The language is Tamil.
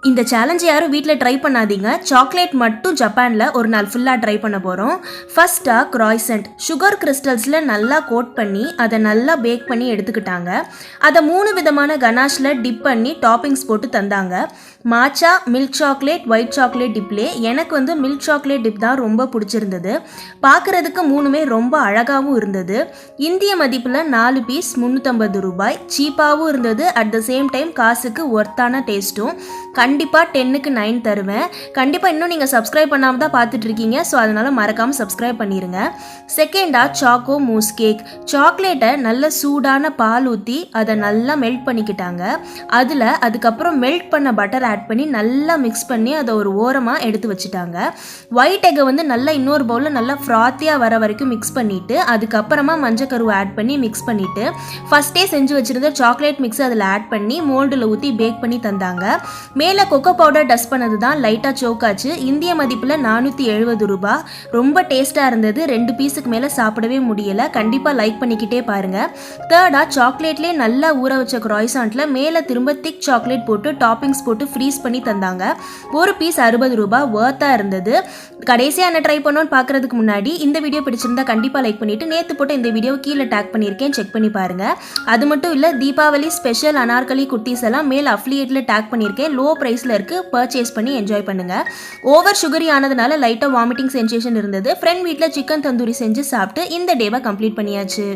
இந்த சேலஞ்ச் யாரும் வீட்டில் ட்ரை பண்ணாதீங்க. சாக்லேட் மட்டும் ஜப்பானில் ஒரு நாள் ஃபுல்லாக ட்ரை பண்ண போகிறோம். ஃபர்ஸ்ட்டாக க்ராய்சன்ட் சுகர் கிறிஸ்டல்ஸில் நல்லா கோட் பண்ணி அதை நல்லா பேக் பண்ணி எடுத்துக்கிட்டாங்க. அதை 3 விதமான கனாஷில் டிப் பண்ணி டாப்பிங்ஸ் போட்டு தந்தாங்க. மாச்சா, மில்க் சாக்லேட், ஒயிட் சாக்லேட் டிப்லே. எனக்கு வந்து மில்க் சாக்லேட் டிப் தான் ரொம்ப பிடிச்சிருந்தது. பார்க்குறதுக்கு 3மே ரொம்ப அழகாகவும் இருந்தது. இந்திய மதிப்பில் 4 பீஸ் 350 ரூபாய். சீப்பாகவும் இருந்தது. அட் த சேம் டைம் காசுக்கு ஒர்த்தான டேஸ்ட்டும். கண்டிப்பாக 10க்கு 9 தருவேன். கண்டிப்பாக இன்னும் நீங்கள் சப்ஸ்கிரைப் பண்ணாமல் தான் பார்த்துட்டு இருக்கீங்க. ஸோ அதனால் மறக்காமல் சப்ஸ்கிரைப் பண்ணிடுங்க. செகண்டாக சாக்கோ மூஸ் கேக். சாக்லேட்டை நல்ல சூடான பால் ஊற்றி அதை நல்லா மெல்ட் பண்ணிக்கிட்டாங்க. அதில் அதுக்கப்புறம் மெல்ட் பண்ண பட்டர் ஆட் பண்ணி நல்லா மிக்ஸ் பண்ணி அதை ஒரு ஓரமாக எடுத்து வச்சுட்டாங்க. ஒயிட் எக்கை வந்து நல்லா இன்னொரு பவுலில் நல்லா ஃப்ராத்தியாக வர வரைக்கும் மிக்ஸ் பண்ணிவிட்டு அதுக்கப்புறமா மஞ்சக்கருவை ஆட் பண்ணி மிக்ஸ் பண்ணிவிட்டு ஃபஸ்ட்டே செஞ்சு வச்சுருந்த சாக்லேட் மிக்ஸ் அதில் ஆட் பண்ணி மோல்டில் ஊற்றி பேக் பண்ணி தந்தாங்க. மேலே கொக்கோ பவுடர் டஸ்ட் பண்ணது தான் லைட்டாக சோக்காச்சு. இந்திய மதிப்பில் 470 ரூபாய். ரொம்ப டேஸ்ட்டாக இருந்தது. 2 பீஸுக்கு மேலே சாப்பிடவே முடியலை. கண்டிப்பாக லைக் பண்ணிக்கிட்டே பாருங்கள். தேர்டாக சாக்லேட்லேயே நல்லா ஊற வச்ச க்ராய்சாண்ட்டில் மேலே திரும்ப திக் சாக்லேட் போட்டு டாப்பிங்ஸ் போட்டு ஃப்ரீஸ் பண்ணி தந்தாங்க. ஒரு பீஸ் 60 ரூபாய். ஒர்த்தாக இருந்தது. கடைசியாக என்ன ட்ரை பண்ணோன்னு பார்க்குறதுக்கு முன்னாடி இந்த வீடியோ பிடிச்சிருந்தா கண்டிப்பாக லைக் பண்ணிவிட்டு நேற்று போட்டு இந்த வீடியோ கீழே டேக் பண்ணியிருக்கேன், செக் பண்ணி பாருங்கள். அது மட்டும் இல்லை, தீபாவளி ஸ்பெஷல் அனார்கலி குர்த்திஸ் எல்லாம் மேல் அஃபிலியேட்டில் டேக் பண்ணியிருக்கேன். லோ ப்ரைஸில் இருக்குது. பர்ச்சேஸ் பண்ணி என்ஜாய் பண்ணுங்கள். ஓவர் சுகரி ஆனதுனால லைட்டாக வாமிட்டிங் சென்சேஷன் இருந்தது. ஃப்ரெண்ட் வீட்டில் சிக்கன் தந்தூரி செஞ்சு சாப்பிட்டு இந்த டேவை கம்ப்ளீட் பண்ணியாச்சு.